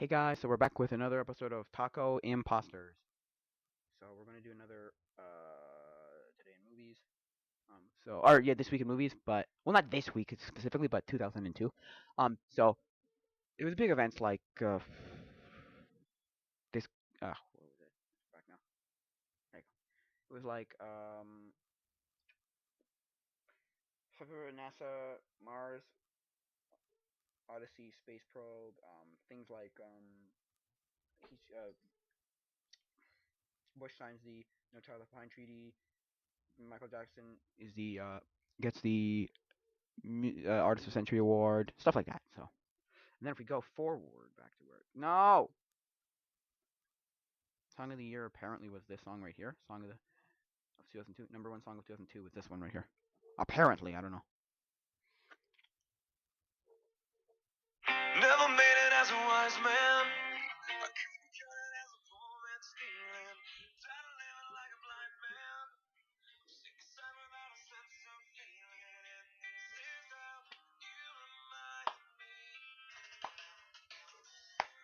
guys, so we're back with another episode of Taco Imposters. So we're gonna do another today in movies. Or yeah, this week in movies, but well, not this week specifically, but 2002. So it was big events like this. What was it? Back now. There you go. It was like NASA, Mars, Odyssey, space probe. Things like Bush signs the No Child Left Behind treaty. Michael Jackson is the gets the Artist of Century Award, stuff like that. So, and then if we go forward back to where no song of the year apparently was this song right here, song of 2002, number one song of 2002 was this one right here. Apparently, I don't know. Never made it as a wise man. I couldn't cut it as a poor man stealing. Tired of living like a blind man. Sick aside without a sense of feeling. And this is how you remind me. This is how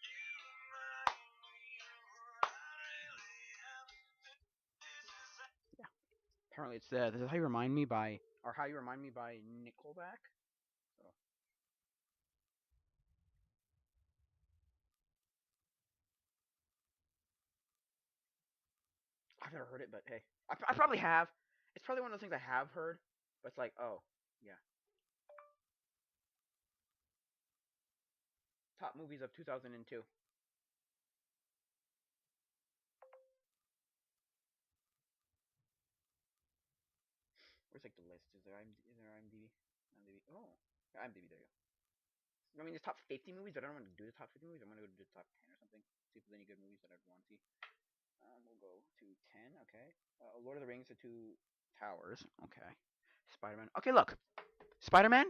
you remind me of what I really am. Yeah. Apparently, it's this is how you remind me by, or how you remind me by Nickelback. So I've never heard it, but hey, I probably have. It's probably one of those things I have heard, but it's like, oh, yeah. Top movies of 2002. Where's like the list? Is there IMDb? IMDb. Oh, IMDb. There you go. I mean, there's top 50 movies, but I don't want to do the top 50 movies. I'm gonna go to the top 10 or something. See if there's any good movies that I'd want to see. We'll go to 10. Okay. Lord of the Rings: The Two Towers. Okay. Spider-Man. Okay, look. Spider-Man.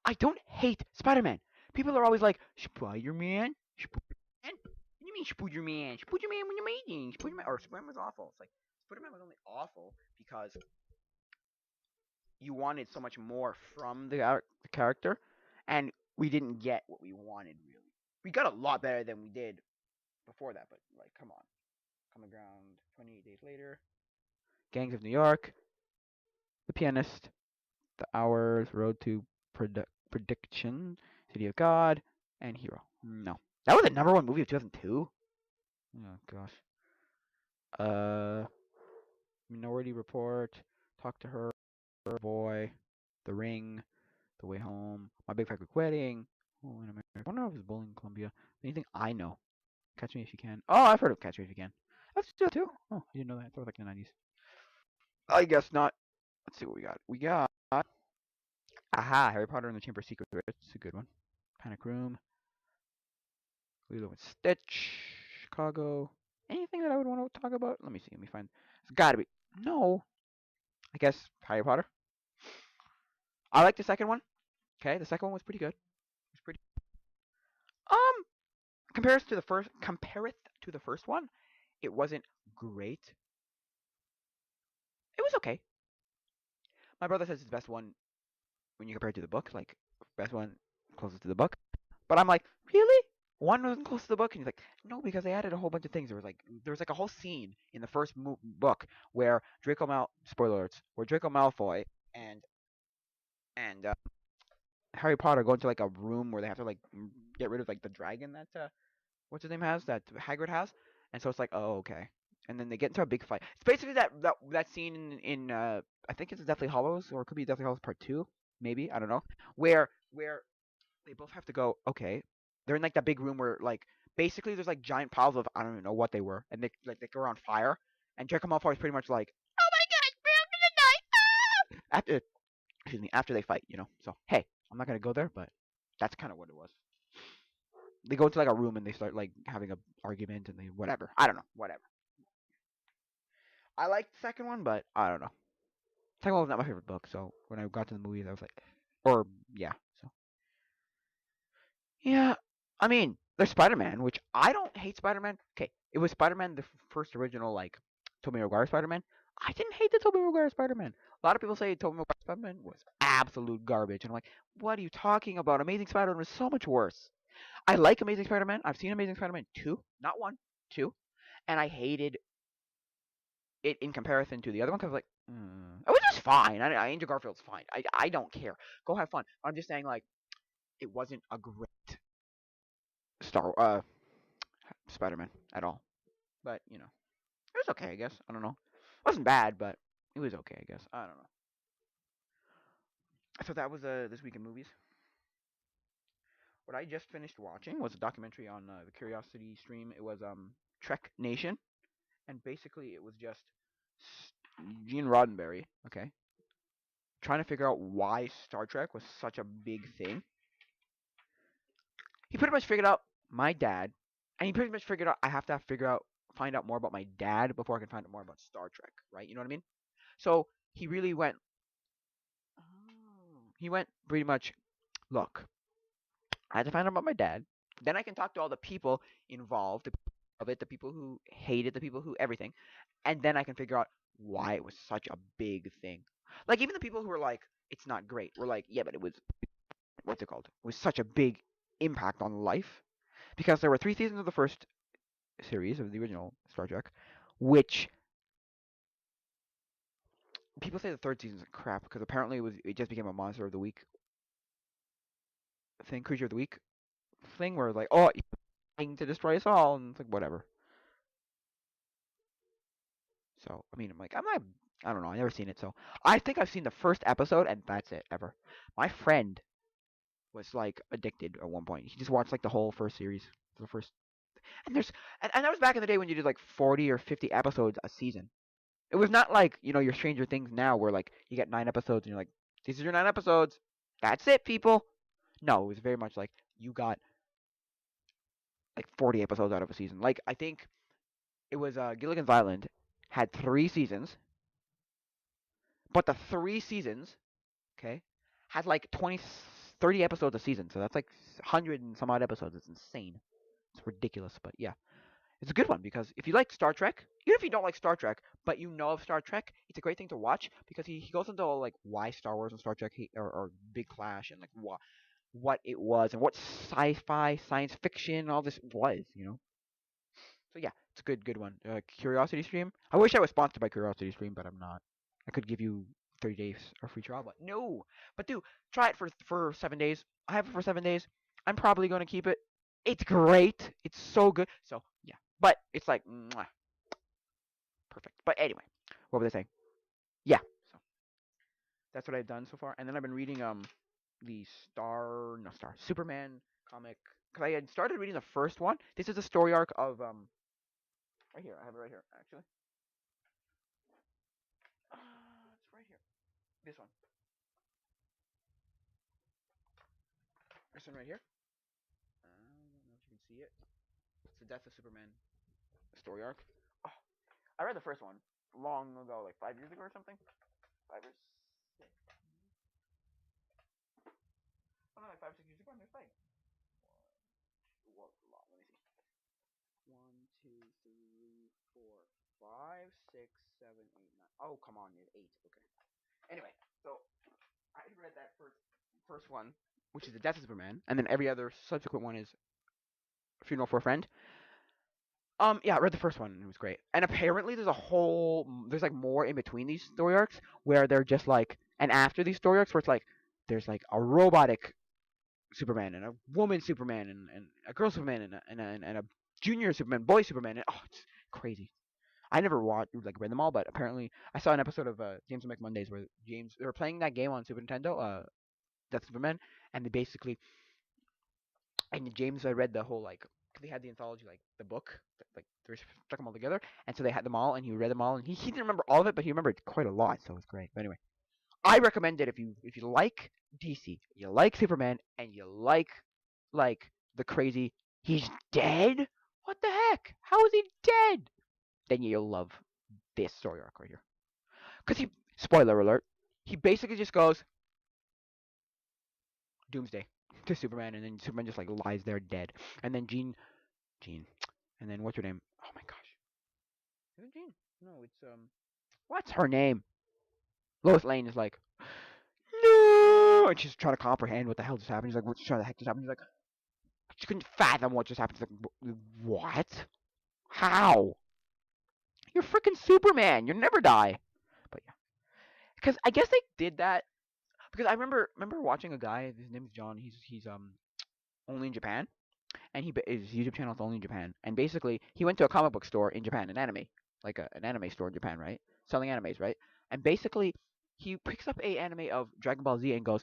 I don't hate Spider-Man. People are always like Spider-Man. Spider-Man. What do you mean Spider-Man? Spider-Man was amazing. Spider-Man or Spider-Man was awful. It's like Spider-Man was only awful because you wanted so much more from the character, and we didn't get what we wanted really. We got a lot better than we did before that, but like, come on. Common Ground, 28 Days Later, Gangs of New York, The Pianist, The Hours, Road to Prediction, City of God, and Hero. No, that was the number one movie of 2002. Oh gosh. Uh, Minority Report, Talk to Her, Boy, The Ring, The Way Home, My Big Fat Greek Wedding. Oh, in America. I wonder if it's Bowling Columbia. Anything I know. Catch Me If You Can. Oh, I've heard of Catch Me If You Can. That's still too. Oh, I didn't know that. That was like in the 90s. I guess not. Let's see what we got. We got Aha, Harry Potter and the Chamber of Secrets. It's a good one. Panic Room, Lilo and Stitch, Chicago. Anything that I would want to talk about? Let me see. Let me find. It's got to be. No. I guess Harry Potter. I like the second one. Okay, the second one was pretty good. It was pretty. Um, compareth to the first one, it wasn't great. It was okay. My brother says it's the best one when you compare it to the book, like best one closest to the book. But I'm like, really? One wasn't close to the book, and he's like, no, because they added a whole bunch of things. There was like a whole scene in the first book where spoiler alerts, where Draco Malfoy and and Harry Potter go into like a room where they have to like get rid of like the dragon that what's his name has that Hagrid has, and so it's like, oh, okay. And then they get into a big fight. It's basically that scene in I think it's Deathly Hollows, or it could be Deathly Hollows Part Two, maybe, I don't know, where they both have to go. Okay, they're in like that big room where like basically there's like giant piles of, I don't even know what they were, and they go on fire, and Draco Malfoy is pretty much like, oh my god, we're gonna die, after, excuse me, after they fight, you know. So hey, I'm not gonna go there, but that's kind of what it was. They go into like a room and they start like having a argument, and they whatever. I don't know, whatever. I liked the second one, but I don't know. Second one was not my favorite book, so when I got to the movies, I was like, or yeah. So yeah, I mean, there's Spider-Man, which I don't hate Spider-Man. Okay, it was Spider-Man, the first original like Tobey Maguire Spider-Man. I didn't hate the Tobey Maguire Spider-Man. A lot of people say Tobey Maguire Spider-Man was absolute garbage, and I'm like, what are you talking about? Amazing Spider-Man was so much worse. I like Amazing Spider-Man. I've seen Amazing Spider-Man 2, not 1, 2, and I hated it in comparison to the other one because like, it was just fine. Andrew Garfield's fine. I don't care. Go have fun. I'm just saying like it wasn't a great Star Spider-Man at all. But it was okay, I guess. I don't know. It wasn't bad, but it was okay, I guess. I don't know. So that was this week in movies. What I just finished watching was a documentary on the Curiosity stream. It was Trek Nation, and basically it was just Gene Roddenberry, okay, trying to figure out why Star Trek was such a big thing. He pretty much figured out my dad, and he pretty much figured out I have to find out more about my dad before I can find out more about Star Trek, right? You know what I mean? So he really went. He went pretty much. Look, I had to find out about my dad. Then I can talk to all the people involved of it, the people who hated, the people who everything, and then I can figure out why it was such a big thing. Like even the people who were like, it's not great, were like, yeah, but it was what's it called? It was such a big impact on life because there were 3 seasons of the first series of the original Star Trek, which people say the third season's crap because apparently it just became a monster of the week thing, creature of the week thing, where like, oh, you're trying to destroy us all, and it's like whatever. So I mean, I'm like, I'm not. I don't know. I never seen it, so I think I've seen the first episode, and that's it ever. My friend was like addicted at one point. He just watched like the whole first series, the first, and and that was back in the day when you did like 40 or 50 episodes a season. It was not like your Stranger Things now, where like you get 9 episodes and you're like, these are your 9 episodes. That's it, people. No, it was very much like you got like 40 episodes out of a season. Like I think it was Gilligan's Island had 3 seasons, but the 3 seasons, okay, had like 20, 30 episodes a season. So that's like 100 and some odd episodes. It's insane. It's ridiculous, but yeah. It's a good one because if you like Star Trek, even if you don't like Star Trek, but you know of Star Trek, it's a great thing to watch because he goes into like why Star Wars and Star Trek are big clash and like what it was and what sci-fi, science fiction, all this was. So yeah, it's a good one. Curiosity Stream. I wish I was sponsored by Curiosity Stream, but I'm not. I could give you 30 days or free trial, but no. But dude, try it for 7 days. I have it for 7 days. I'm probably gonna keep it. It's great. It's so good. So yeah, but it's like mwah, perfect. But anyway, what was I saying? Yeah. So that's what I've done so far, and then I've been reading the Superman comic because I had started reading the first one. This is the story arc of right here. I have it right here actually. It's right here. This one. This one right here. I don't know if you can see it. It's the Death of Superman story arc. Oh, I read the first one long ago, like 5 years ago or something. 5 or 6. Oh no, like 5, 6 years ago. And there's like what? Let me see. 1, 2, 3, 4, 5, 6, 7, 8, 9. Oh come on, there's 8. Okay. Anyway, so I read that first one, which is the Death of Superman, and then every other subsequent one is Funeral for a Friend. Yeah, I read the first one and it was great. And apparently there's like more in between these story arcs where they're just like, and after these story arcs where it's like, there's like a robotic Superman and a woman Superman and a girl Superman and a junior Superman, boy Superman. And, oh, it's crazy. I never read them all, but apparently I saw an episode of James will Make Mondays where they were playing that game on Super Nintendo, Death Superman, and they basically and James I read the whole like cause they had the anthology like the book like they stuck them all together and so they had them all and he read them all and he didn't remember all of it but he remembered quite a lot so it was great. But anyway, I recommend it if you like DC, you like Superman, and you like the crazy he's dead. What the heck? How is he dead? Then you'll love this story arc right here. Cause he spoiler alert, he basically just goes Doomsday to Superman, and then Superman just like lies there dead, and then Jean, and then what's her name? Oh my gosh, is it Jean? No, it's what's her name? Lois Lane is like, no, and she's trying to comprehend what the hell just happened. She's like, what the heck just happened? He's like, She couldn't fathom what just happened. She's like, what? How? You're freaking Superman. You'll never die. But yeah, because I guess they did that because I remember watching a guy. His name is John. He's only in Japan, and his YouTube channel is only in Japan. And basically, he went to a comic book store in Japan, an anime, like an anime store in Japan, right? Selling animes, right? And basically, he picks up a anime of Dragon Ball Z and goes,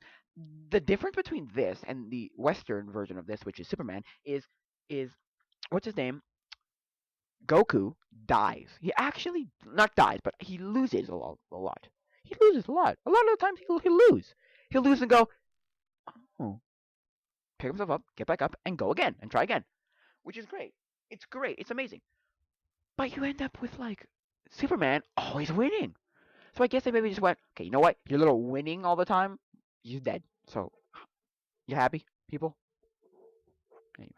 the difference between this and the Western version of this, which is Superman, is what's his name? Goku dies. He actually not dies, but he loses a lot. A lot. He loses a lot. A lot of the times he'll lose. He'll lose and go, oh, pick himself up, get back up, and go again and try again, which is great. It's great. It's amazing. But you end up with like Superman always winning. So I guess they maybe just went, okay, you know what? You're a little winning all the time. He's dead. So you happy, people? Anyway.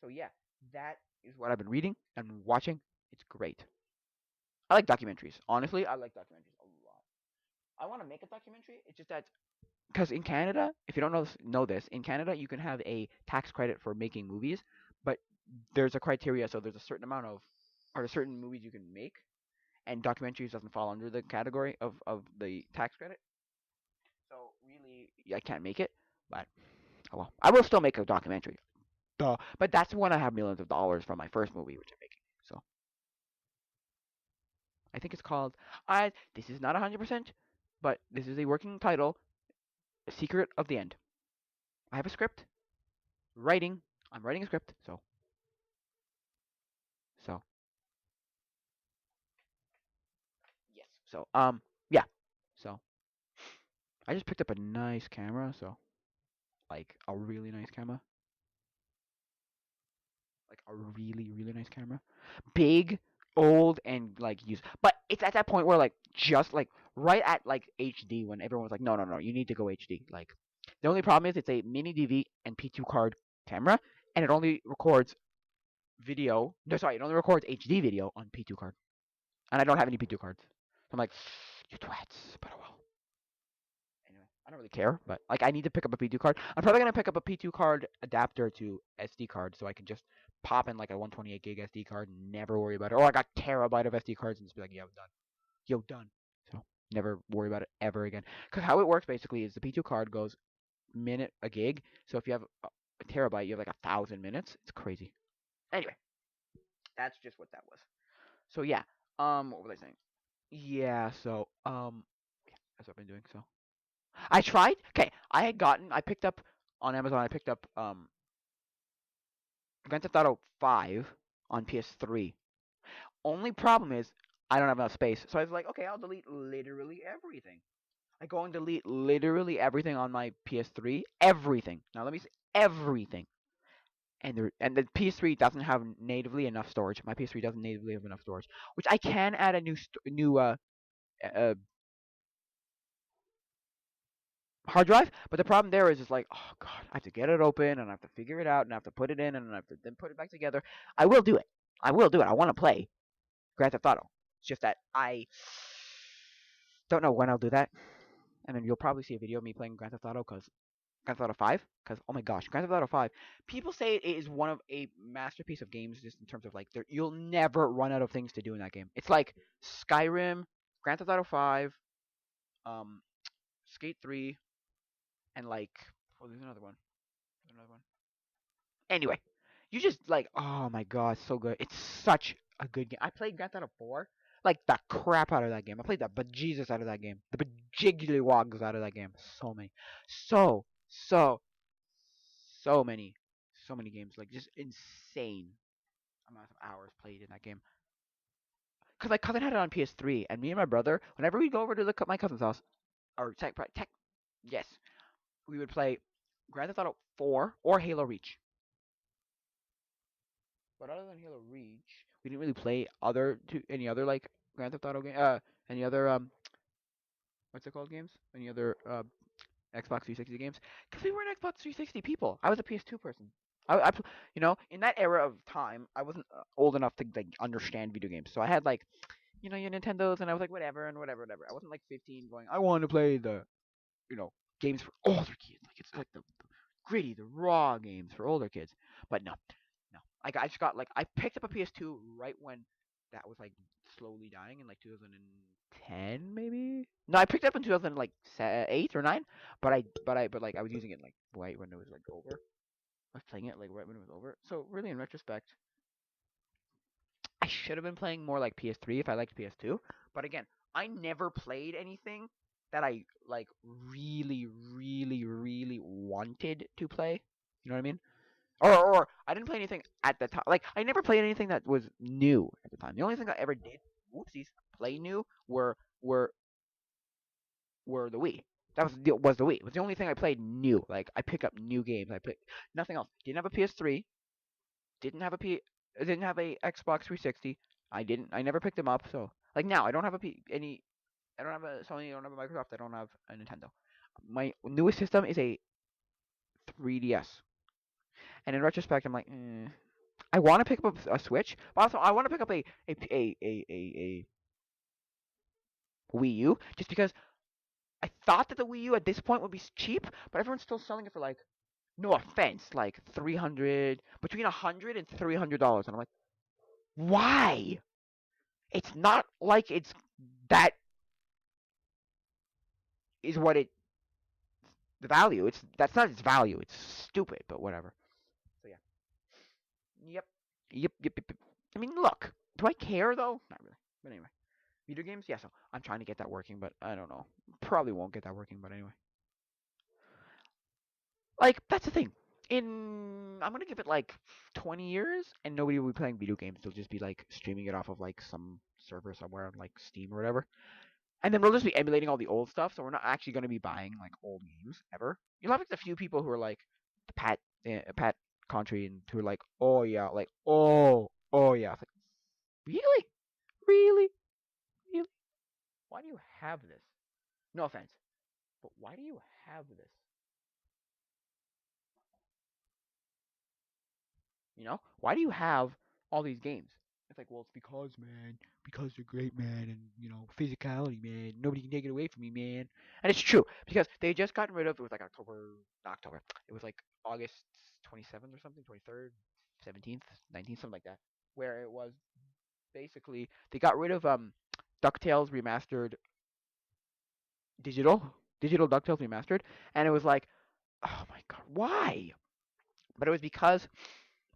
So yeah, that is what I've been reading and watching. It's great. I like documentaries. Honestly, I like documentaries a lot. I want to make a documentary. It's just that because in Canada, if you don't know this, in Canada you can have a tax credit for making movies, but there's a criteria. So there's a certain amount of or certain movies you can make, and documentaries doesn't fall under the category of the tax credit. So really, I can't make it. But oh well, I will still make a documentary. Duh. But that's when I have millions of dollars from my first movie, which I'm making. So I think it's called. I This is not 100%, but this is a working title. Secret of the End. I have a script. Writing. I'm writing a script. So yes. Yeah. So I just picked up a nice camera. So like a really nice camera. Like a really nice camera. Big, old, and like used. But it's at that point where like just like right at like HD when everyone was like, no, you need to go HD. Like the only problem is it's a mini DV and P2 card camera, and it only records video. No, sorry, it only records HD video on P2 card, and I don't have any P2 cards. So I'm like, you twats. But oh well. Anyway, I don't really care, but like I need to pick up a P2 card. I'm probably gonna pick up a P2 card adapter to SD card so I can just pop in like a 128 gig SD card and never worry about it. Or like a terabyte of SD cards and just be like, yeah, I'm done. Yo, done. So never worry about it ever again. Because how it works basically is the P2 card goes minute a gig. So if you have a terabyte, you have like 1,000 minutes. It's crazy. Anyway, that's just what that was. So yeah. What was I saying? Yeah. Yeah, that's what I've been doing. So I tried. Okay, I picked up on Amazon. I picked up Grand Theft Auto 5 on PS3. Only problem is I don't have enough space. So I was like, okay, I'll delete literally everything. I go and delete literally everything on my PS3. Everything. Now let me say everything. And the PS3 doesn't have natively enough storage. My PS3 doesn't natively have enough storage, which I can add a new uh hard drive. But the problem there is, it's like, oh god, I have to get it open and I have to figure it out and I have to put it in and I have to then put it back together. I will do it. I will do it. I want to play Grand Theft Auto. It's just that I don't know when I'll do that. And then you'll probably see a video of me playing Grand Theft Auto because Grand Theft Auto 5. Because oh my gosh, Grand Theft Auto 5. People say it is one of a masterpiece of games, just in terms of like you'll never run out of things to do in that game. It's like Skyrim, Grand Theft Auto 5, um, Skate 3, and like oh, there's another one. There's another one. Anyway, you just like oh my god, so good. It's such a good game. I played Grand Theft Auto 4, like the crap out of that game. I played the bejesus out of that game, the bejiggly wogs out of that game. So many, so so so many, so many games. Like just insane amount of hours played in that game. Cause my cousin had it on PS3, and me and my brother, whenever we go over to my cousin's house, or yes, we would play Grand Theft Auto 4 or Halo Reach. But other than Halo Reach, we didn't really play any other like Grand Theft Auto game. Any other what's it called games? Any other Xbox 360 games? Because we were an Xbox 360 people. I was a PS2 person. In that era of time, I wasn't old enough to like understand video games. So I had like, your Nintendos, and I was like, whatever and whatever, whatever. I wasn't like 15 going, I want to play the, you know, games for older kids. Like it's like the gritty, the raw games for older kids. But no, no. Like I just got like I picked up a PS2 right when that was like slowly dying in like 2010 maybe. No, I picked it up in 2000 like 8 or 9, but like I was using it like right when it was like over. I was playing it like right when it was over. So really, in retrospect, I should have been playing more like PS3 if I liked PS2. But again, I never played anything that I like really wanted to play. You know what I mean? Or I didn't play anything at the time. Like I never played anything that was new at the time. The only thing I ever did, whoopsies, play new were were the Wii. That was the Wii. It was the only thing I played new. Like I picked up new games. I picked nothing else. Didn't have a PS3. Didn't have a P. Didn't have a Xbox 360. I didn't. I never picked them up. So like now, I don't have a P. Any. I don't have a Sony. I don't have a Microsoft. I don't have a Nintendo. My newest system is a 3DS. And in retrospect, I'm like, I want to pick up a Switch, but also I want to pick up a Wii U just because I thought that the Wii U at this point would be cheap, but everyone's still selling it for like, no offense, like 300 between $100 and $300, and I'm like, why? It's not like it's that is what it the value. It's that's not its value. It's stupid, but whatever. So yeah. Yep. Yep. I mean, look. Do I care though? Not really. But anyway, video games. Yeah. So I'm trying to get that working, but I don't know. Probably won't get that working, but anyway. Like that's the thing. I'm gonna give it like 20 years, and nobody will be playing video games. They'll just be like streaming it off of like some server somewhere on like Steam or whatever. And then we'll just be emulating all the old stuff, so we're not actually going to be buying like old games ever. You'll have like a few people who are like Pat Country and who are like, oh yeah, like oh yeah. It's like, really, really, really? Why do you have this? No offense, but why do you have this? You know, why do you have all these games? It's like, well, it's because, man, because they're great, man, and physicality, man. Nobody can take it away from me, man. And it's true because they just gotten rid of it was like October. It was like August 27th or something, 23rd, 17th, 19th, something like that, where it was basically they got rid of DuckTales remastered digital, digital DuckTales remastered, and it was like, oh my god, why? But it was because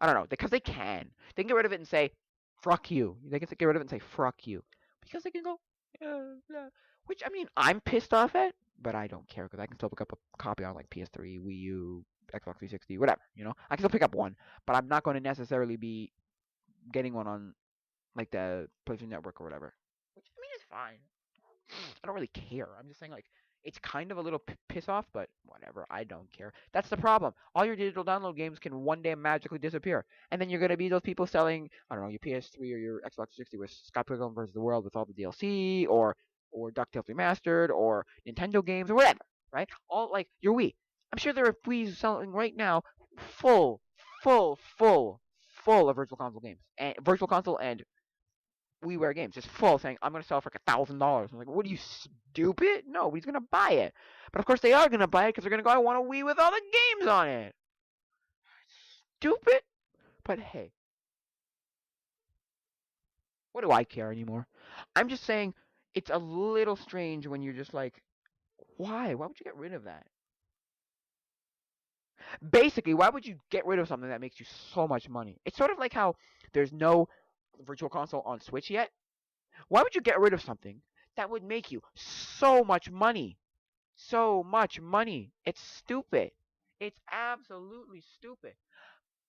I don't know, because they can. They can get rid of it and say, "Fuck you." They can get rid of it and say, "Fuck you," because they can go, yeah. Which I mean, I'm pissed off at, but I don't care because I can still pick up a copy on like PS3, Wii U, Xbox 360, whatever. I can still pick up one, but I'm not going to necessarily be getting one on like the PlayStation Network or whatever. Which I mean is fine. I don't really care. I'm just saying like it's kind of a little piss off, but whatever. I don't care. That's the problem. All your digital download games can one day magically disappear, and then you're gonna be those people selling I don't know your PS3 or your Xbox 360 with Scott Pilgrim vs. the World with all the DLC or DuckTales Remastered or Nintendo games or whatever, right? All like your Wii. I'm sure there are Wii's selling right now full, full, full, full of Virtual Console games and Virtual Console and WiiWare games, just full saying, I'm going to sell it for like $1,000. I'm like, what are you, stupid? No, he's going to buy it. But of course they are going to buy it because they're going to go, I want a Wii with all the games on it. Stupid. But hey, what do I care anymore? I'm just saying it's a little strange when you're just like, why? Why would you get rid of that? Basically, why would you get rid of something that makes you so much money? It's sort of like how there's no virtual console on Switch yet. Why would you get rid of something that would make you so much money? So much money. It's stupid. It's absolutely stupid.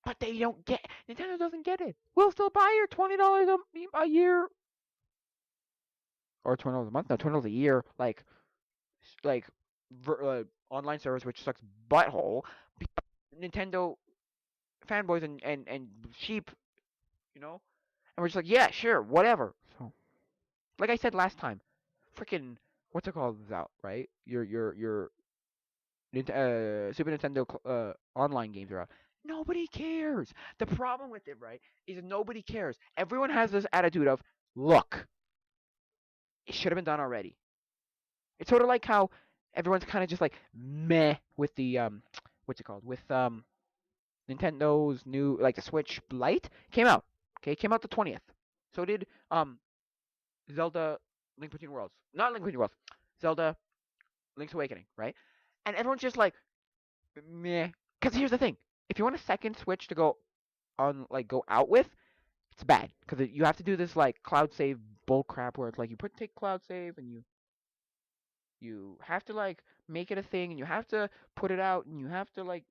But they don't get Nintendo doesn't get it. We'll still buy your $20 a year or $20 a month. No, $20 a year. Like online service which sucks butthole. Nintendo fanboys and sheep, and we're just like, yeah, sure, whatever. So, like I said last time, freaking what's it called is out, right? Your Super Nintendo online games are out. Nobody cares. The problem with it, right, is nobody cares. Everyone has this attitude of, look, it should have been done already. It's sort of like how everyone's kind of just like meh with the what's it called? With Nintendo's new like the Switch Lite came out. Okay, came out the 20th. So did Zelda Link Between Worlds. Not Link Between Worlds. Zelda Link's Awakening, right? And everyone's just like meh. Because here's the thing: if you want a second Switch to go on, like go out with, it's bad because you have to do this like cloud save bull crap where it's like you take cloud save and you have to like make it a thing and you have to put it out and you have to like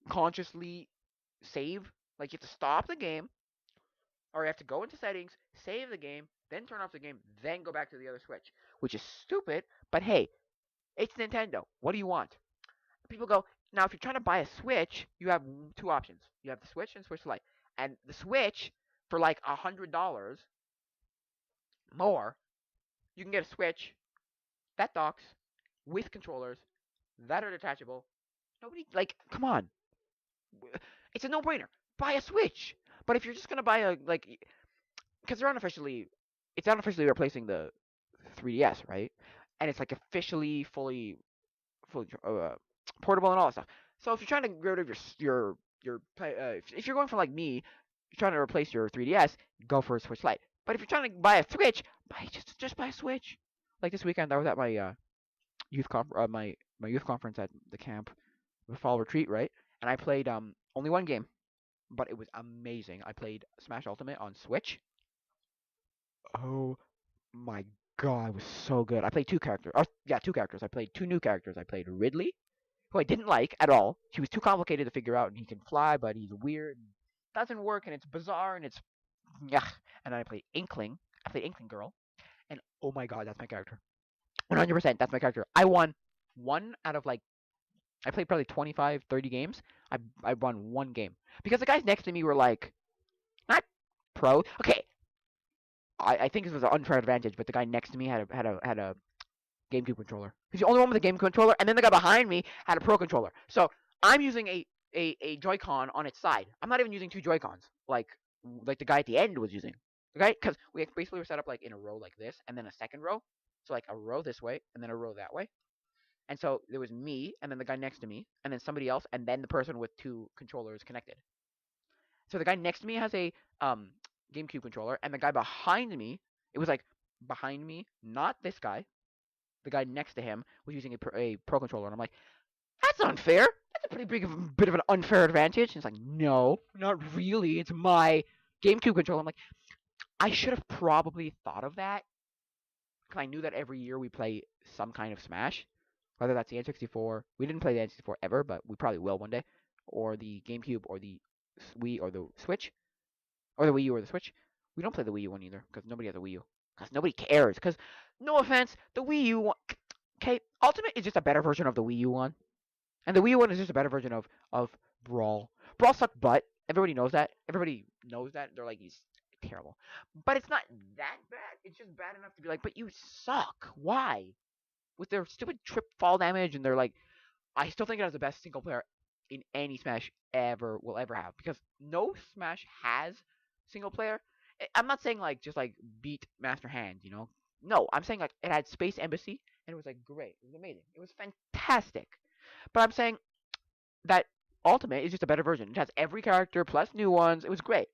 consciously save. Like you have to stop the game or you have to go into settings, save the game, then turn off the game, then go back to the other Switch, which is stupid. But hey, it's Nintendo. What do you want? People go, now if you're trying to buy a Switch, you have two options. You have the Switch and Switch Lite. And the Switch, for like $100 more, you can get a Switch that docks with controllers that are detachable. Nobody, like, come on. It's a no-brainer. Buy a Switch. But if you're just gonna buy a, like, because it's unofficially replacing the 3DS, right? And it's like officially fully portable and all that stuff. So if you're trying to get rid of if you're going for like me, you're trying to replace your 3DS, go for a Switch Lite. But if you're trying to buy a Switch, just buy a Switch. Like this weekend, I was at my my youth conference at the camp, the fall retreat, right? And I played only one game, but it was amazing. I played Smash Ultimate on Switch. Oh my god, it was so good. I played two characters. Or yeah, two characters. I played two new characters. I played Ridley, who I didn't like at all. She was too complicated to figure out, and he can fly, but he's weird, and doesn't work, and it's bizarre, and it's yeah. And then I played Inkling. I played Inkling Girl, and oh my god, that's my character. 100%, that's my character. I won one out of like I played probably 25, 30 games. I won one game because the guys next to me were like not pro. Okay, I think this was an unfair advantage, but the guy next to me had a GameCube controller. He's the only one with a game controller, and then the guy behind me had a Pro controller. So I'm using a Joy-Con on its side. I'm not even using two Joy-Cons like the guy at the end was using. Okay, because we basically were set up like in a row like this, and then a second row. So like a row this way, and then a row that way. And so there was me, and then the guy next to me, and then somebody else, and then the person with two controllers connected. So the guy next to me has a GameCube controller, and the guy behind me, it was like behind me, not this guy. The guy next to him was using a Pro controller, and I'm like, that's unfair. That's a pretty big of a bit of an unfair advantage. And it's like, no, not really. It's my GameCube controller. I'm like, I should have probably thought of that because I knew that every year we play some kind of Smash, whether that's the N64. We didn't play the N64 ever, but we probably will one day, or the GameCube, or the Wii, or the Switch, or the Wii U, or the Switch. We don't play the Wii U one either because nobody has a Wii U. Because nobody cares. Because no offense, the Wii U one, okay, Ultimate is just a better version of the Wii U one, and the Wii U one is just a better version of Brawl. Brawl sucked butt. Everybody knows that. Everybody knows that. They're like, he's terrible. But it's not that bad. It's just bad enough to be like, but you suck. Why? With their stupid trip fall damage, and they're like, I still think it has the best single player in any Smash ever will ever have because no Smash has single player. I'm not saying like just like beat Master Hand, you know. No, I'm saying like it had Space Embassy and it was like great. It was amazing. It was fantastic. But I'm saying that Ultimate is just a better version. It has every character plus new ones. It was great.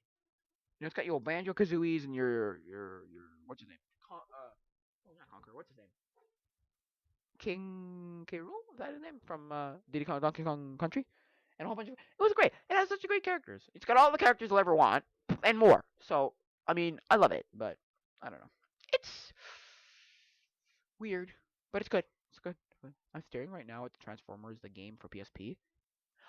You know, it's got your Banjo Kazooies and your what's his name? Not Conqueror. What's his name? King K. Rool? Is that his name from Diddy Kong Donkey Kong Country? And a whole bunch of it was great. It has such great characters. It's got all the characters you'll ever want and more. So I mean, I love it, but I don't know. It's weird, but it's good. It's good. I'm staring right now at the Transformers, the game for PSP.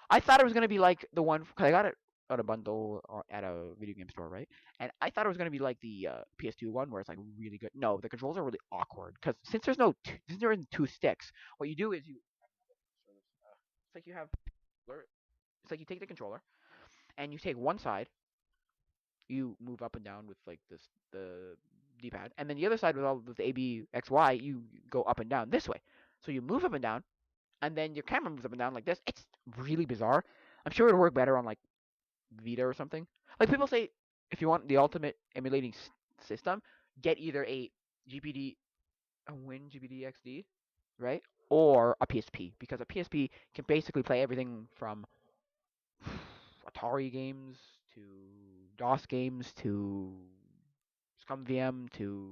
I thought it was gonna be like the one because I got it on a bundle or at a video game store, right? And I thought it was gonna be like the PS2 one where it's like really good. No, the controls are really awkward because since there isn't two sticks, what you do is it's like you have it's like you take the controller and you take one side, you move up and down with like the D-pad, and then the other side with all with the A B X Y, you go up and down this way. So you move up and down, and then your camera moves up and down like this. It's really bizarre. I'm sure it'd work better on like Vita or something. Like people say, if you want the ultimate emulating system, get either a GPD, a Win GPD XD, right, or a PSP, because a PSP can basically play everything from Atari games to DOS games to Scum VM to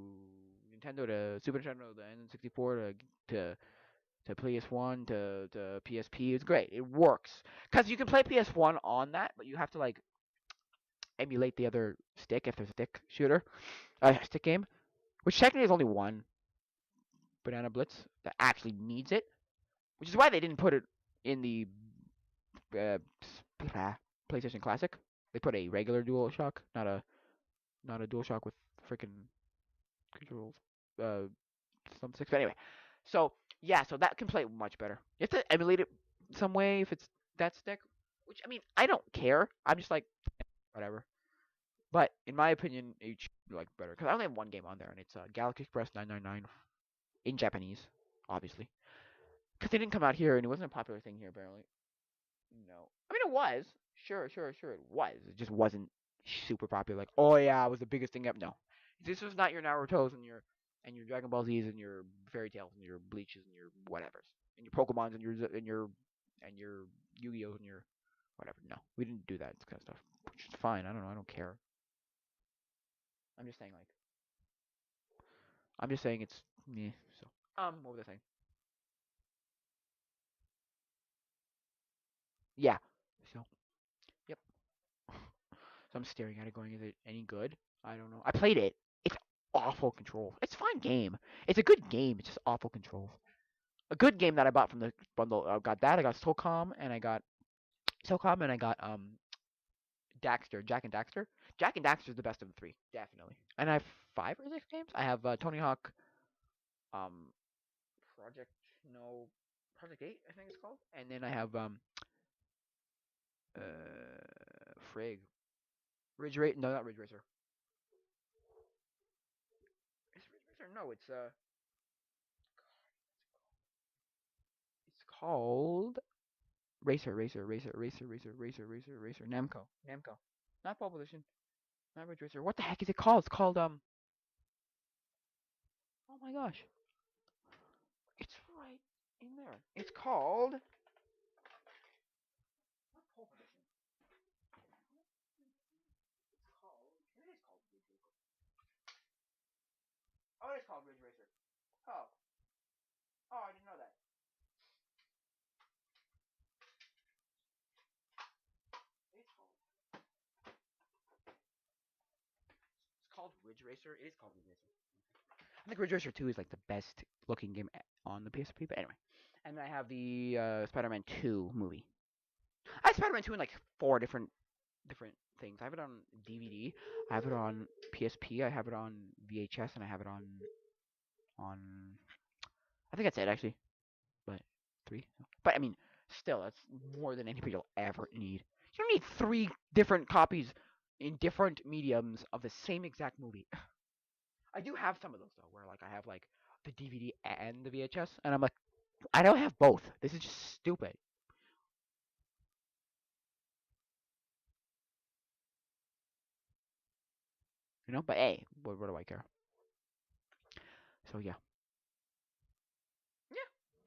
Nintendo to Super Nintendo to N64 to PS1 to PSP. It's great. It works because you can play PS1 on that, but you have to like emulate the other stick if there's a stick shooter, stick game, which technically is only one Banana Blitz that actually needs it, which is why they didn't put it in the uh, PlayStation Classic. They put a regular DualShock, not a DualShock with freaking controls, uh, thumbsticks. But anyway, so yeah, so that can play much better. You have to emulate it some way if it's that stick, which I mean I don't care. I'm just like whatever. But in my opinion, it should be like better because I only have one game on there, and it's Galaxy Express 999 in Japanese, obviously, because they didn't come out here and it wasn't a popular thing here apparently. No. I mean, it was. Sure, sure, sure, it was. It just wasn't super popular. Like, oh yeah, it was the biggest thing ever. No, this was not your Naruto's and your Dragon Ball Z's and your Fairy Tales and your Bleaches and your whatevers and your Pokemon's and your Yu-Gi-Oh's and your whatever. No, we didn't do that kind of stuff, which is fine. I don't know. I don't care. I'm just saying like I'm just saying it's me. So what was I saying? Yeah. So yep. So I'm staring at it, going, is it any good? I don't know. I played it. It's awful controls. It's a fine game. It's a good game. It's just awful controls. A good game that I bought from the bundle. I got that. I got SOCOM, and I got Daxter, Jak and Daxter. Jak and Daxter is the best of the three, definitely. And I have 5 or 6 games. I have Tony Hawk, um, Project no, Project 8, I think it's called. And then I have Frig, Ridge Racer. No, not Ridge Racer. It's Ridge Racer. No, it's called Racer. Namco. Not Pole Position. Not Ridge Racer. What the heck is it called? It's called Oh my gosh. It's right in there. It's called. Not Pole Position. It's called. It is called Ridge Racer. Oh, it is called Ridge Racer. Oh. Oh, I didn't know that. It's called. It's called Ridge Racer. It is called Ridge Racer. I think Ridge Racer 2 is like the best looking game on the PSP. But anyway, and I have the Spider-Man 2 movie. I have Spider-Man 2 in like 4 different things. I have it on DVD. I have it on PSP. I have it on VHS, and I have it on. I think that's it actually. But 3. But I mean, still, that's more than anybody will ever need. You don't need 3 different copies in different mediums of the same exact movie. I do have some of those though, where like I have like the DVD and the VHS, and I'm like, I don't have both. This is just stupid, you know. But hey, what do I care? So yeah, yeah.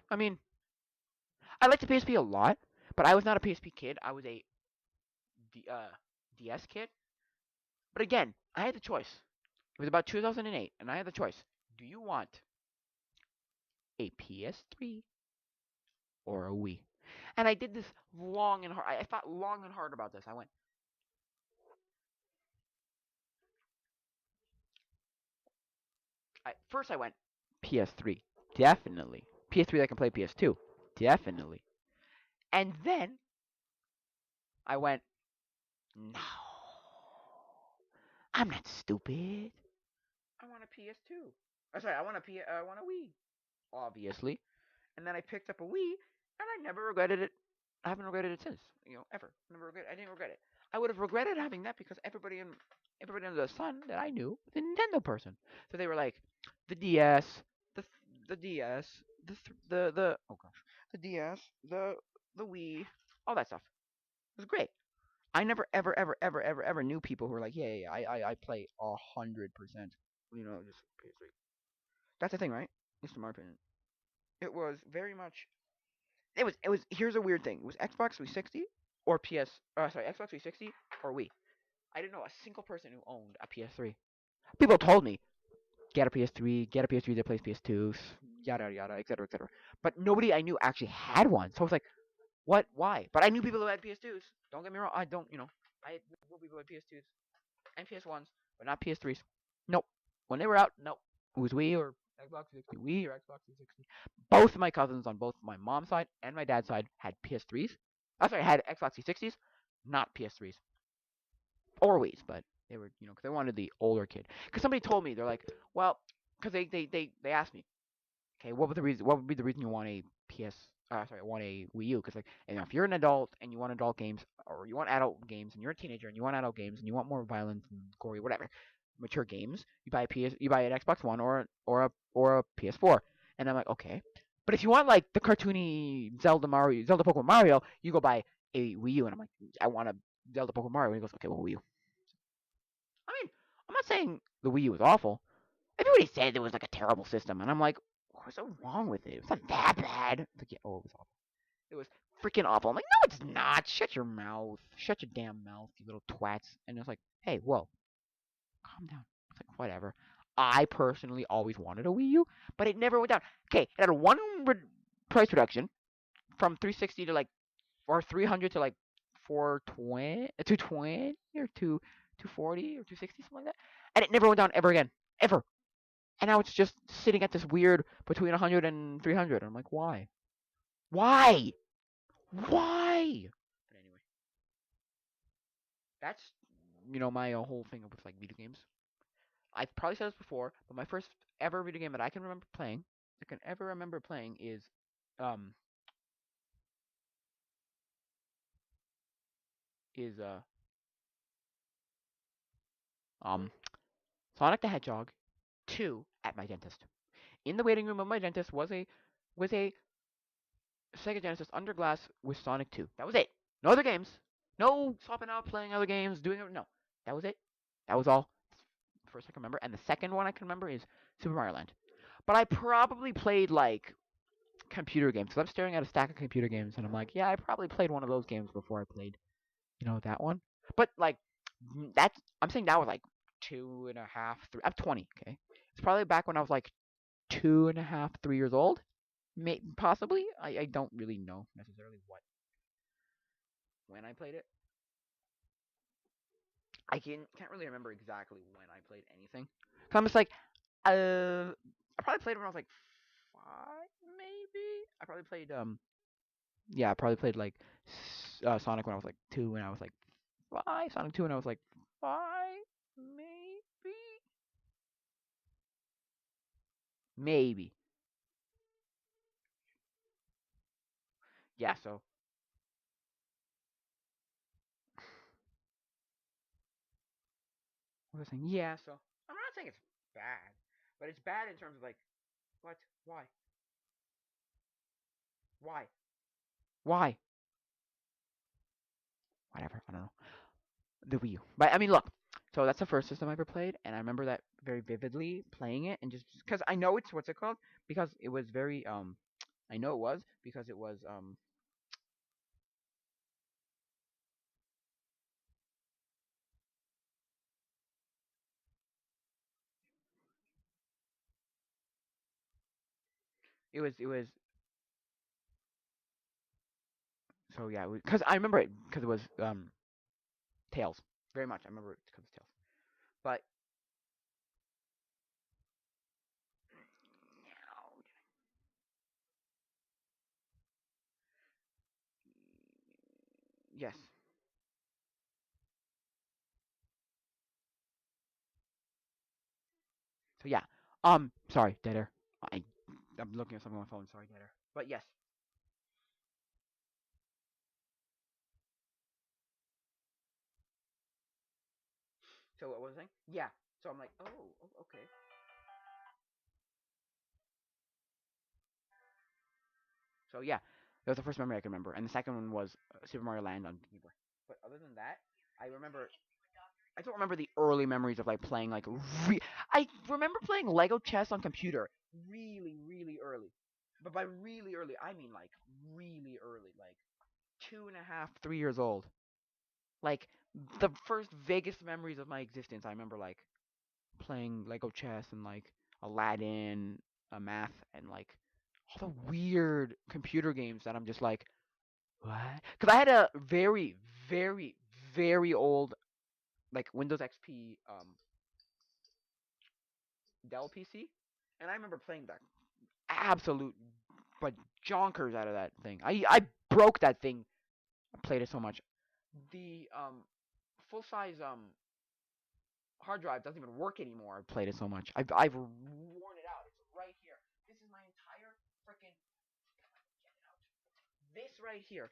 I mean, I like the PSP a lot, but I was not a PSP kid. I was a DS kid. But again, I had the choice. It was about 2008, and I had the choice. Do you want a PS3 or a Wii? And I did this long and hard. I thought long and hard about this. First I went PS3, definitely. PS3 that can play PS2, definitely. And then I went, no, I'm not stupid. I want a PS2. Oh, sorry, I want a Wii, obviously. And then I picked up a Wii, and I never regretted it. I haven't regretted it since, ever. I didn't regret it. I would have regretted having that because everybody under the sun that I knew was a Nintendo person. So they were like, the DS, the the DS, the oh gosh, the DS, the Wii, all that stuff. It was great. I never ever knew people who were like, yeah, I play 100%. Just PS3. That's the thing, right? At least in my opinion. it was very much. It was. Here's a weird thing. It was Xbox 360 or PS. Sorry, Xbox 360 or Wii. I didn't know a single person who owned a PS3. People told me get a PS3, get a PS3 that plays PS2, yada yada, etc. etc. But nobody I knew actually had one. So I was like, what? Why? But I knew people who had PS2s. Don't get me wrong. I don't. I knew people who had PS2s and PS1s, but not PS3s. Nope. When they were out, nope. It was Wii or Xbox 360, Wii or Xbox 360. Both of my cousins on both my mom's side and my dad's side had PS3s. I'm sorry, had Xbox 360s, not PS3s or Wii's, but they were, because they wanted the older kid. Because somebody told me, they're like, well, because they asked me, okay, what would be the reason you want a PS, sorry, want a Wii U? Because like, if you're an adult and you want adult games, or you want adult games, and you're a teenager and you want adult games, and you want more violence and gory, whatever, mature games, you buy an Xbox One or a PS4. And I'm like, okay, but if you want like the cartoony Zelda Pokemon Mario, you go buy a Wii U. And I'm like, I want a Zelda Pokemon Mario. And he goes, okay, well, Wii U. I mean, I'm not saying the Wii U was awful. Everybody said it was like a terrible system, and I'm like, what's so wrong with it? It's not that bad. It's like, yeah, oh, it was awful. It was freaking awful. I'm like, no, it's not. Shut your mouth. Shut your damn mouth, you little twats. And it's like, hey, whoa, calm down. It's like, whatever. I personally always wanted a Wii U, but it never went down. Okay, it had a price reduction from 360 to like, or 300 to like 420, 220, or 240 or 260, something like that. And it never went down ever again. Ever. And now it's just sitting at this weird between 100 and 300. I'm like, why? Why? Why? But anyway, that's my whole thing with like video games. I've probably said this before, but my first ever video game that I can ever remember playing um is um Sonic the Hedgehog 2 at my dentist. In the waiting room of my dentist was a Sega Genesis under glass with Sonic 2. That was it. No other games. No swapping out, playing other games, doing it. No, that was it. That was all. First I can remember, and the second one I can remember is Super Mario Land. But I probably played like computer games because I'm staring at a stack of computer games, and I'm like, yeah, I probably played one of those games before I played, that one. But like, that's I'm saying that was like 2.5, 3. I'm 20. Okay, it's probably back when I was like 2.5, 3 years old. Possibly. I don't really know necessarily when I played it. I can't really remember exactly when I played anything. So I'm just like, I probably played when I was like 5, maybe. I probably played yeah, I probably played like Sonic when I was like 2, when I was like 5. Sonic 2 when I was like 5, maybe, maybe. Yeah. So what was I saying? Yeah. So I'm not saying it's bad, but it's bad in terms of like what, why, why, why, whatever. I don't know. The Wii U. But I mean, look. So that's the first system I ever played, and I remember that very vividly playing it, and just because I know it's what's it called, because it was very I know it was because it was so yeah, because I remember it because it was Tails very much. I remember it because of Tails. But yes. So yeah. Sorry, dead air. I I'm looking at something on my phone. Sorry, dead air. But yes. So what was I saying? Yeah. So I'm like, oh, okay. So yeah, that was the first memory I can remember, and the second one was Super Mario Land on Game Boy. But other than that, I remember. I don't remember the early memories of like playing like. I remember playing Lego chess on computer really, really early. But by really early, I mean like really early, like 2.5, 3 years old. Like the first vaguest memories of my existence, I remember like playing Lego chess and like Aladdin, math, and like all the weird computer games that I'm just like, what? Because I had a very, very, very old like Windows XP Dell PC, and I remember playing that absolute but jonkers out of that thing. I broke that thing. I played it so much. The full size hard drive doesn't even work anymore. I've played it so much. I've worn it out. It's right here. This is my entire freaking. This right here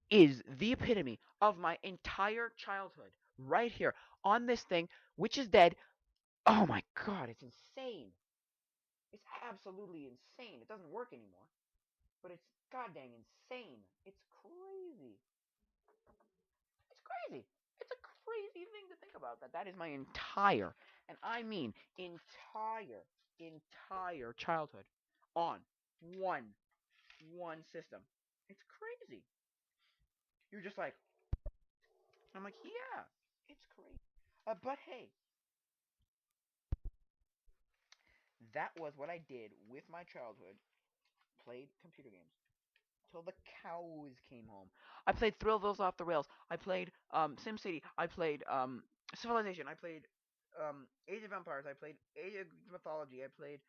is the epitome of my entire childhood. Right here on this thing, which is dead. Oh my god, it's insane. It's absolutely insane. It doesn't work anymore, but it's goddamn insane. It's crazy. It's crazy. It's a crazy thing to think about. That is my entire, and I mean entire childhood on one one system. It's crazy. You're just like, I'm like, yeah, it's crazy. But hey, that was what I did with my childhood. Played computer games till the cows came home. I played Thrillville's Off the Rails. I played SimCity. I played Civilization. I played Age of Empires. I played Age of Mythology. I played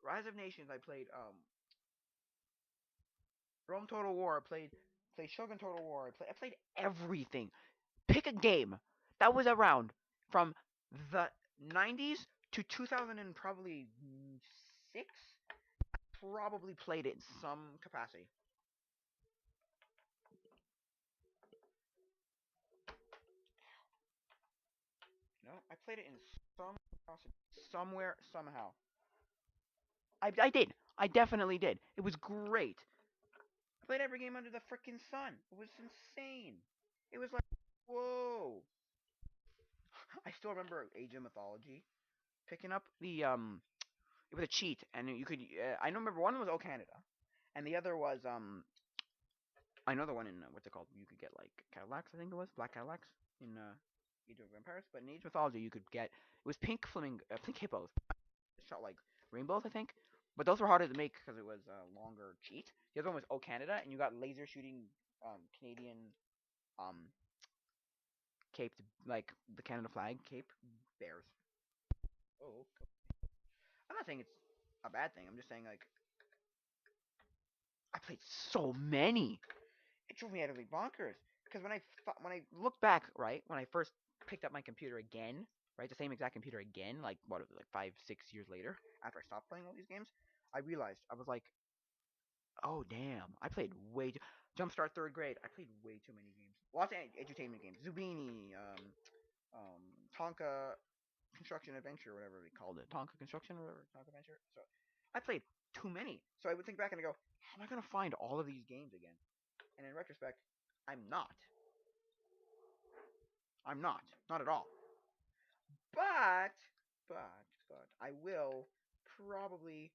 Rise of Nations. I played Rome Total War. I played Shogun Total War. I played everything. Pick a game that was around from the 90s to 2000 and probably 6. Probably played it in some capacity. No, I played it in some capacity, somewhere, somehow. I did. I definitely did. It was great. I played every game under the freaking sun. It was insane. It was like, whoa. I still remember Age of Mythology picking up the It was a cheat, and you could. I remember one was O Canada, and the other was another one in what's it called? You could get like Cadillacs, I think it was black Cadillacs in Age of Empires. But in Age of Mythology, you could get it was pink pink hippos, shot like rainbows, I think. But those were harder to make because it was a longer cheat. The other one was O Canada, and you got laser shooting Canadian um caped like the Canada flag cape bears. Oh, cool. I'm not saying it's a bad thing. I'm just saying like I played so many. It drove me absolutely bonkers. Because when I look back, right, when I first picked up my computer again, right, the same exact computer again, like what, like 5, 6 years later, after I stopped playing all these games, I realized I was like, oh damn, I played way too. Jumpstart third grade, I played way too many games. Lots of entertainment games, Zubini, um, Tonka Construction Adventure, whatever they called it, Tonka Construction or whatever, Tonka Adventure. So I played too many. So I would think back and I go, how am I gonna find all of these games again? And in retrospect, I'm not. I'm not. Not at all. But, but, I will probably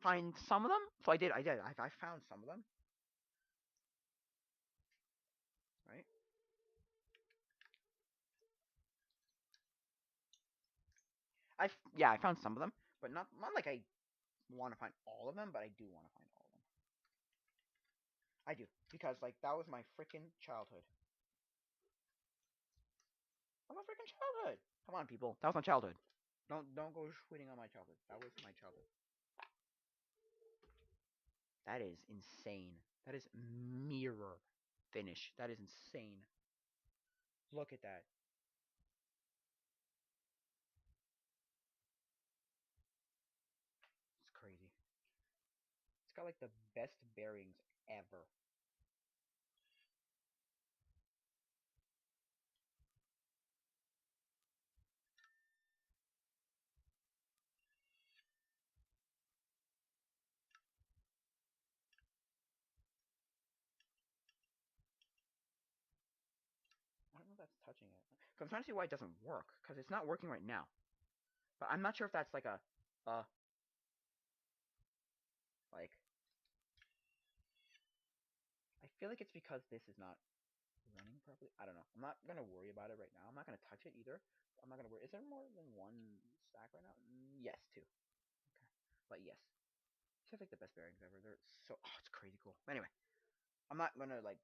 find some of them. So I did. I did. I found some of them. Right. Yeah, I found some of them, but not like I want to find all of them. But I do want to find all of them. I do because like that was my freaking childhood. That was my freaking childhood. Come on, people. That was my childhood. Don't go shitting on my childhood. That was my childhood. That is insane. That is mirror finish. That is insane. Look at that. It's crazy. It's got like the best bearings ever. I don't know if that's touching it. Cause I'm trying to see why it doesn't work. Cause it's not working right now. But I'm not sure if that's like a like feel like it's because this is not running properly. I don't know. I'm not gonna worry about it right now. I'm not gonna touch it either. I'm not gonna worry. Is there more than one stack right now? Yes, two. Okay, but yes, these are like the best bearings ever. They're so. Oh, it's crazy cool. Anyway, I'm not gonna like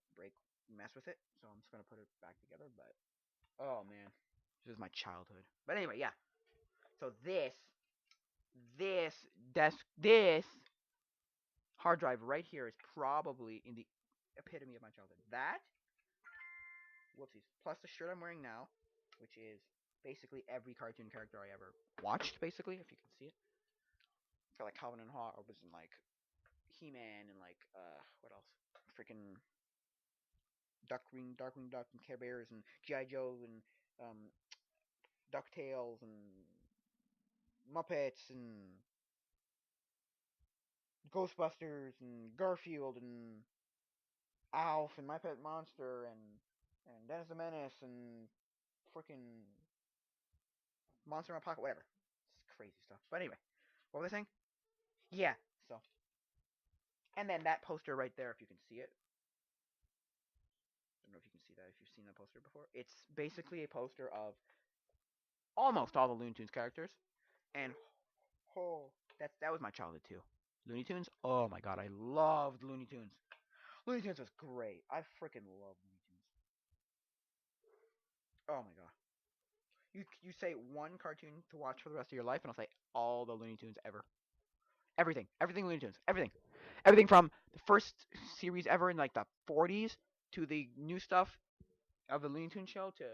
mess with it. So I'm just gonna put it back together. But oh man, this is my childhood. But anyway, yeah. So this this hard drive right here is probably in the epitome of my childhood. That, whoopsies, plus the shirt I'm wearing now, which is basically every cartoon character I ever watched, basically, if you can see it. Got like Calvin and Hobbes and like He-Man and like what else? Freaking Darkwing Duck and Care Bears and GI Joe and Ducktales and Muppets and Ghostbusters and Garfield and Alf and My Pet Monster and Dennis the Menace and freaking Monster in My Pocket, whatever. It's crazy stuff. But anyway, what was I saying? Yeah. So, and then that poster right there, if you can see it. I don't know if you can see that. If you've seen that poster before, it's basically a poster of almost all the Looney Tunes characters, and oh, that was my childhood too. Looney Tunes. Oh my god, I loved Looney Tunes. Looney Tunes was great. I freaking love Looney Tunes. Oh my god. You say one cartoon to watch for the rest of your life, and I'll say all the Looney Tunes ever. Everything Looney Tunes, everything from the first series ever in like the 40s to the new stuff of the Looney Tunes show to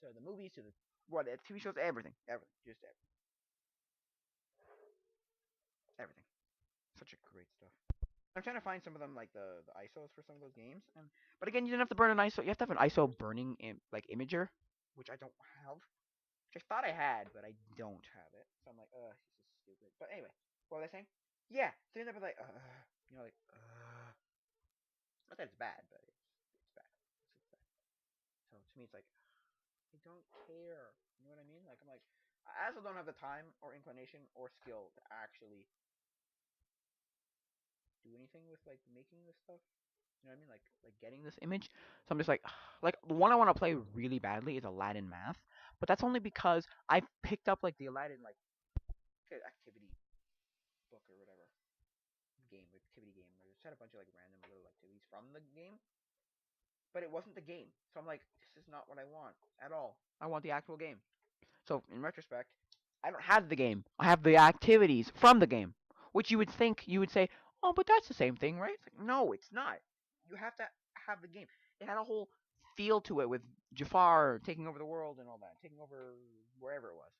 the movies to the what TV shows, everything, just everything. Such a great stuff. I'm trying to find some of them like the ISOs for some of those games, and but again, you don't have to burn an ISO. You have to have an ISO burning like imager, which I don't have. Which I thought I had, but I don't have it. So I'm like, this is stupid. But anyway, what was I saying? Yeah, so you end up with like, like, not that it's bad, but it's bad. It's bad. So to me, it's like, I don't care. You know what I mean? Like, I'm like, I also don't have the time or inclination or skill to actually do anything with like making this stuff. You know what I mean? Like getting this image. So I'm just like the one I want to play really badly is Aladdin Math, but that's only because I picked up like the Aladdin like activity book or whatever activity game. Where just had a bunch of like random little activities from the game, but it wasn't the game. So I'm like, this is not what I want at all. I want the actual game. So in retrospect, I don't have the game. I have the activities from the game, which you would think you would say, oh, but that's the same thing, right? It's like, no, it's not. You have to have the game. It had a whole feel to it with Jafar taking over the world and all that, taking over wherever it was,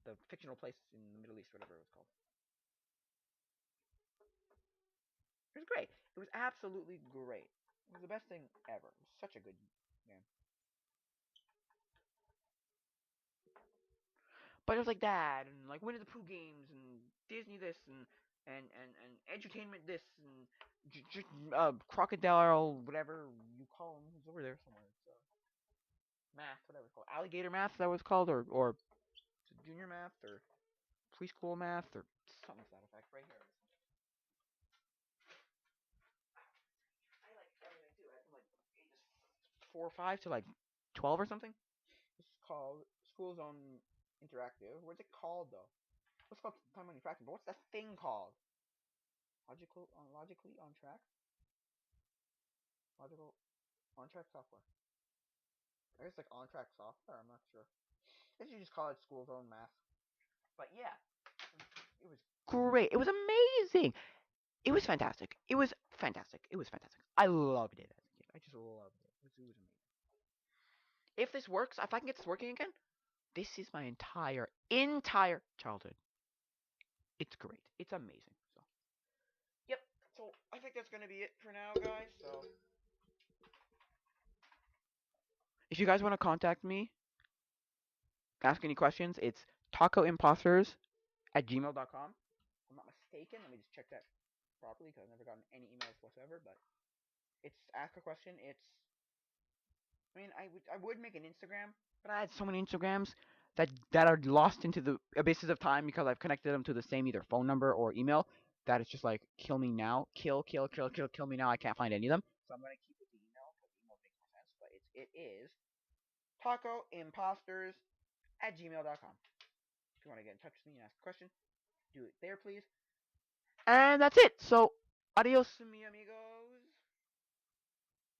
the fictional place in the Middle East, whatever it was called. It was great. It was absolutely great. It was the best thing ever. It was such a good game. But it was like that, and like Winnie the Pooh games, and Disney this, and edutainment this, and crocodile, whatever you call him, he's over there somewhere. It's math, whatever it's called, alligator math, that was called, or junior math, or preschool math, or something to that effect. Right here. I like everything too. From like ages 4 or 5 to like 12 or something. This is called School Zone Interactive. What's it called though? What's called time manufacturing? But what's that thing called? Logically on track. Logical on track software. I guess like on track software. I'm not sure. I guess you just call it School Zone Math. But yeah, it was great. It was amazing. It was fantastic. It was fantastic. It was fantastic. I loved it as a kid. I just loved it. It was amazing. If this works, if I can get this working again, this is my entire childhood. It's great. It's amazing. So, yep. So I think that's gonna be it for now, guys. So if you guys want to contact me, ask any questions, it's tacoimposters@gmail.com. If I'm not mistaken. Let me just check that properly because I've never gotten any emails whatsoever. But it's ask a question. I would make an Instagram, but I had so many Instagrams that are lost into the abysses of time because I've connected them to the same either phone number or email. that it's just like kill me now, kill me now. I can't find any of them. So I'm gonna keep with the email because email makes more sense. But it is tacoimposters@gmail.com. If you want to get in touch with me and ask a question, do it there, please. And that's it. So, adios, mi amigo.